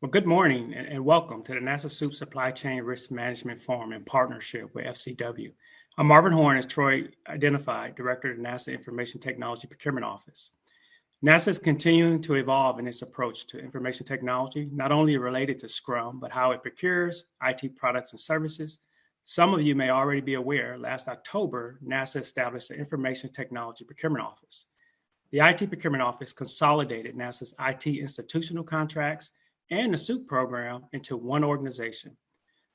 Well, good morning and welcome to the NASA SEWP Supply Chain Risk Management Forum in partnership with FCW. I'm Marvin Horn, as Troy identified, Director of the NASA Information Technology Procurement Office. NASA is continuing to evolve in its approach to information technology, not only related to Scrum, but how it procures IT products and services. Some of you may already be aware, last October, NASA established the Information Technology Procurement Office. The IT Procurement Office consolidated NASA's IT institutional contracts and the SEWP program into one organization.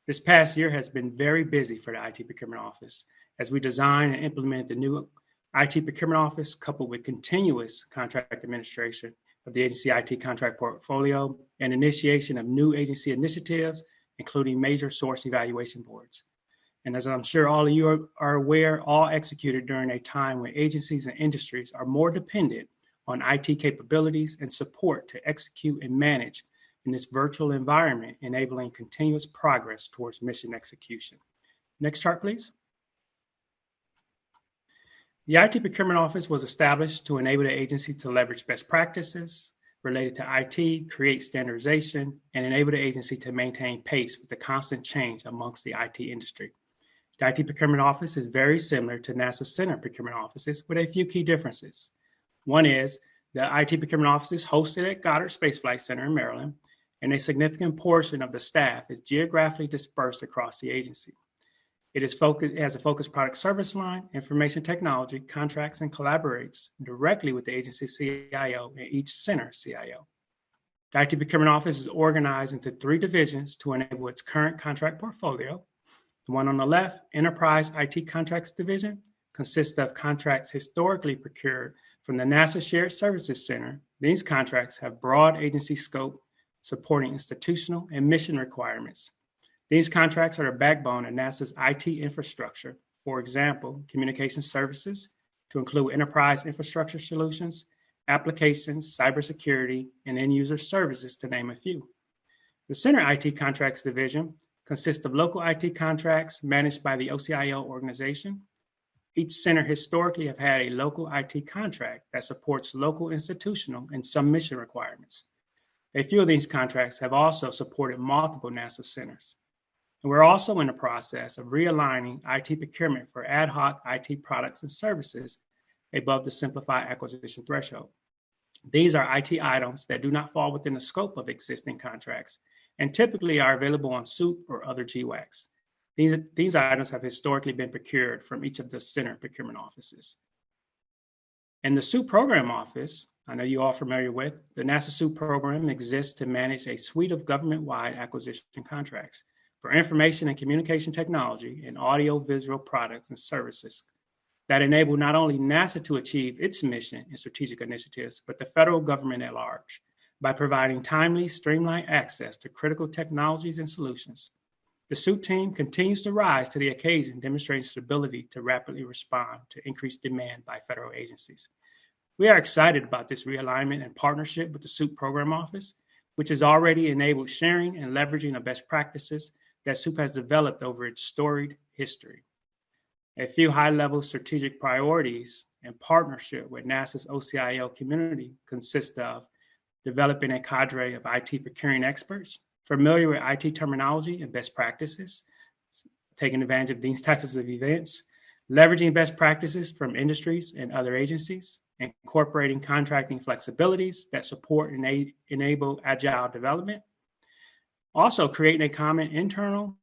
This past year has been very busy for the IT Procurement Office as we design and implement the new IT Procurement Office, coupled with continuous contract administration of the agency IT contract portfolio and initiation of new agency initiatives, including major source evaluation boards. And as I'm sure all of you are aware, all executed during a time when agencies and industries are more dependent on IT capabilities and support to execute and manage in this virtual environment, enabling continuous progress towards mission execution. Next chart, please. The IT Procurement Office was established to enable the agency to leverage best practices related to IT, create standardization, and enable the agency to maintain pace with the constant change amongst the IT industry. The IT Procurement Office is very similar to NASA's Center Procurement Offices with a few key differences. One is the IT Procurement Office is hosted at Goddard Space Flight Center in Maryland, and a significant portion of the staff is geographically dispersed across the agency. It has a focused product service line, information technology, contracts, and collaborates directly with the agency CIO and each center CIO. The IT Procurement Office is organized into 3 divisions to enable its current contract portfolio. The one on the left, Enterprise IT Contracts Division, consists of contracts historically procured from the NASA Shared Services Center. These contracts have broad agency scope, supporting institutional and mission requirements. These contracts are the backbone of NASA's IT infrastructure. For example, communication services to include enterprise infrastructure solutions, applications, cybersecurity, and end-user services, to name a few. The Center IT Contracts Division consists of local IT contracts managed by the OCIO organization. Each center historically have had a local IT contract that supports local institutional and some mission requirements. A few of these contracts have also supported multiple NASA centers. And we're also in the process of realigning IT procurement for ad hoc IT products and services above the simplified acquisition threshold. These are IT items that do not fall within the scope of existing contracts and typically are available on SEWP or other GWACs. These items have historically been procured from each of the center procurement offices. In the SEWP program office, I know you all are familiar with, the NASA SEWP program exists to manage a suite of government-wide acquisition contracts for information and communication technology and audio-visual products and services that enable not only NASA to achieve its mission and strategic initiatives, but the federal government at large by providing timely, streamlined access to critical technologies and solutions. The SEWP team continues to rise to the occasion, demonstrating stability to rapidly respond to increased demand by federal agencies. We are excited about this realignment and partnership with the SEWP Program Office, which has already enabled sharing and leveraging of best practices that SEWP has developed over its storied history. A few high-level strategic priorities in partnership with NASA's OCIO community consist of developing a cadre of IT procuring experts, familiar with IT terminology and best practices, taking advantage of these types of events, leveraging best practices from industries and other agencies, incorporating contracting flexibilities that support and enable agile development, also creating a common internal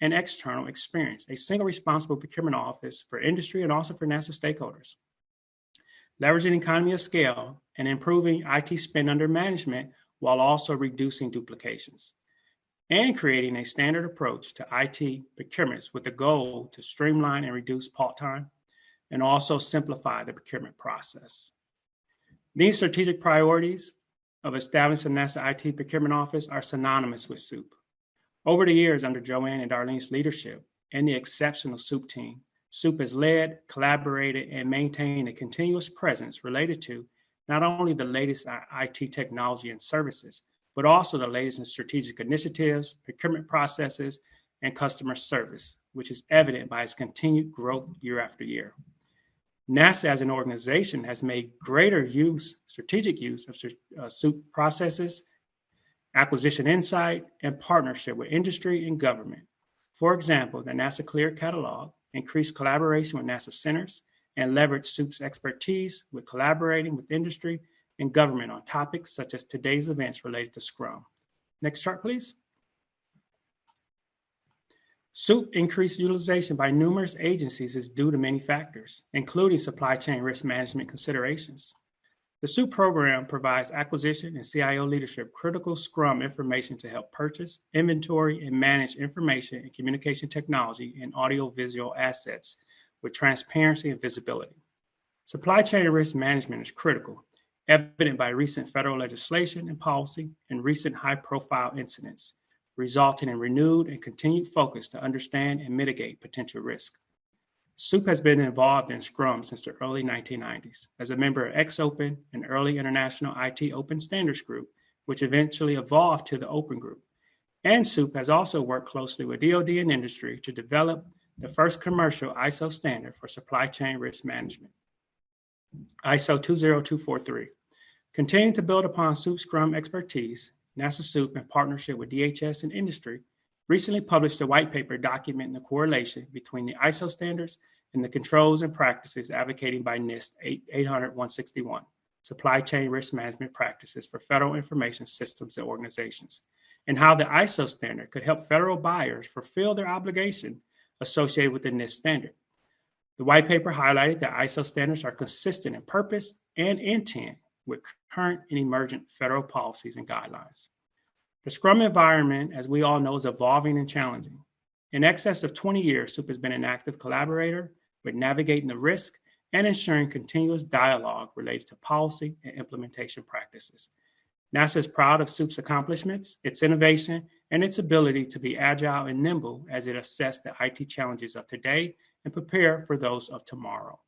and external experience, a single responsible procurement office for industry and also for NASA stakeholders, leveraging economy of scale and improving IT spend under management while also reducing duplications, and creating a standard approach to IT procurements with the goal to streamline and reduce halt time and also simplify the procurement process. These strategic priorities of establishing the NASA IT Procurement Office are synonymous with SEWP. Over the years, under Joanne and Darlene's leadership and the exceptional SEWP team, SEWP has led, collaborated, and maintained a continuous presence related to not only the latest IT technology and services, but also the latest in strategic initiatives, procurement processes, and customer service, which is evident by its continued growth year after year. NASA as an organization has made greater use, strategic use of SEWP processes acquisition insight, and partnership with industry and government. For example, the NASA Clear Catalog increased collaboration with NASA centers and leveraged SEWP's expertise with collaborating with industry and government on topics such as today's events related to Scrum. Next chart, please. SEWP increased utilization by numerous agencies is due to many factors, including supply chain risk management considerations. The SEWP program provides acquisition and CIO leadership critical Scrum information to help purchase, inventory, and manage information and communication technology and audiovisual assets with transparency and visibility. Supply chain risk management is critical, evident by recent federal legislation and policy and recent high-profile incidents, resulting in renewed and continued focus to understand and mitigate potential risk. SEWP has been involved in Scrum since the early 1990s as a member of X-Open, an early international IT open standards group, which eventually evolved to the Open Group. And SEWP has also worked closely with DoD and industry to develop the first commercial ISO standard for supply chain risk management, ISO 20243. Continuing to build upon SEWP Scrum expertise, NASA SEWP, in partnership with DHS and industry, recently published a white paper documenting the correlation between the ISO standards and the controls and practices advocated by NIST 800-161, Supply Chain Risk Management Practices for Federal Information Systems and Organizations, and how the ISO standard could help federal buyers fulfill their obligation associated with the NIST standard. The white paper highlighted that ISO standards are consistent in purpose and intent with current and emergent federal policies and guidelines. The Scrum environment, as we all know, is evolving and challenging. In excess of 20 years, SEWP has been an active collaborator with navigating the risk and ensuring continuous dialogue related to policy and implementation practices. NASA is proud of SEWP's accomplishments, its innovation, and its ability to be agile and nimble as it assesses the IT challenges of today and prepare for those of tomorrow.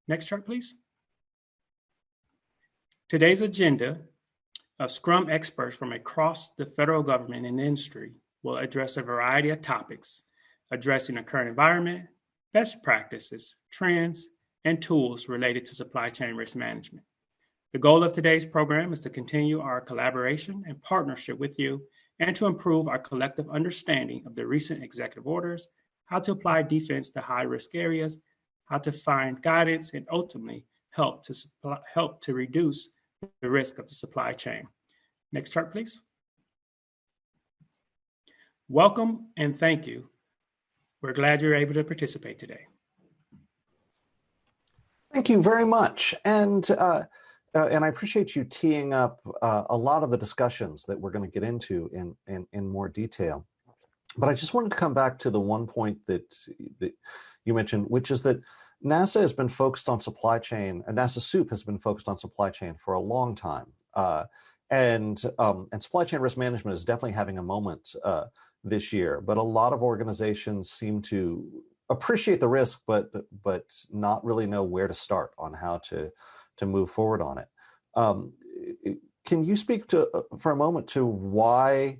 Next chart, please. Today's agenda of Scrum experts from across the federal government and industry will address a variety of topics, addressing the current environment, best practices, trends, and tools related to supply chain risk management. The goal of today's program is to continue our collaboration and partnership with you and to improve our collective understanding of the recent executive orders, how to apply defense to high-risk areas, how to find guidance, and ultimately help to reduce the risk of the supply chain. Next chart, please. Welcome and thank you. We're glad you're able to participate today. Thank you very much. And I appreciate you teeing up a lot of the discussions that we're going to get into in more detail. But I just wanted to come back to the one point that you mentioned, which is that NASA has been focused on supply chain, and NASA SEWP has been focused on supply chain for a long time. And supply chain risk management is definitely having a moment this year, but a lot of organizations seem to appreciate the risk, but not really know where to start on how to move forward on it. Can you speak to for a moment to why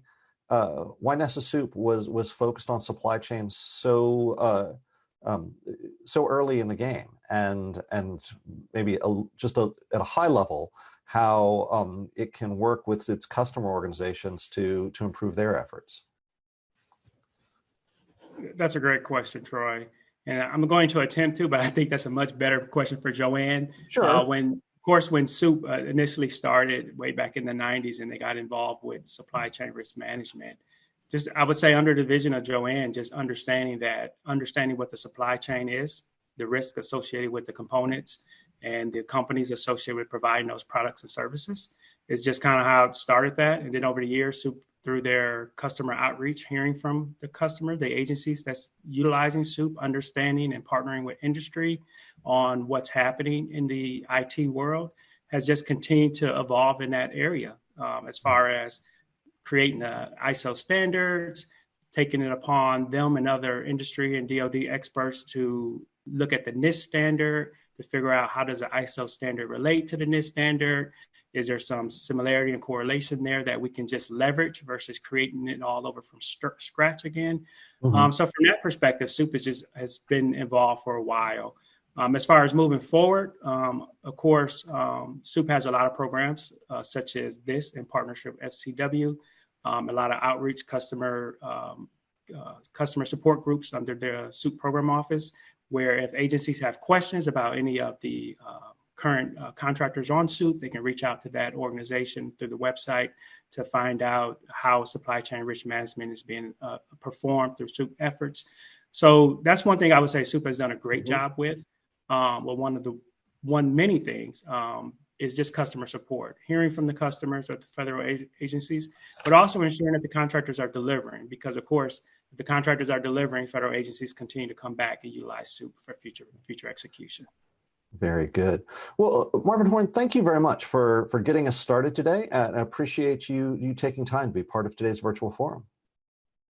NASA SEWP was focused on supply chain so early in the game, and maybe at a high level, how it can work with its customer organizations to improve their efforts? That's a great question, Troy. And I'm going to attempt to, but I think that's a much better question for Joanne. Sure. When SEWP initially started way back in the 90s and they got involved with supply chain risk management, I would say under the vision of Joanne, just understanding what the supply chain is, the risk associated with the components and the companies associated with providing those products and services is just kind of how it started that. And then over the years, SEWP, through their customer outreach, hearing from the customer, the agencies that's utilizing SEWP, understanding and partnering with industry on what's happening in the IT world, has just continued to evolve in that area as far as creating the ISO standards, taking it upon them and other industry and DoD experts to look at the NIST standard, to figure out how does the ISO standard relate to the NIST standard. Is there some similarity and correlation there that we can just leverage versus creating it all over from scratch again? Mm-hmm. So from that perspective, SEWP has been involved for a while. As far as moving forward, of course, SEWP has a lot of programs such as this in partnership with FCW. a lot of outreach customer support groups under the SEWP program office, where if agencies have questions about any of the current contractors on SEWP, they can reach out to that organization through the website to find out how supply chain risk management is being performed through SEWP efforts. So that's one thing I would say SEWP has done a great job with. Well, many things is just customer support, hearing from the customers of the federal agencies, but also ensuring that the contractors are delivering, because of course, if the contractors are delivering, federal agencies continue to come back and utilize SEWP for future execution. Very good. Well, Marvin Horn, thank you very much for getting us started today. I appreciate you taking time to be part of today's virtual forum.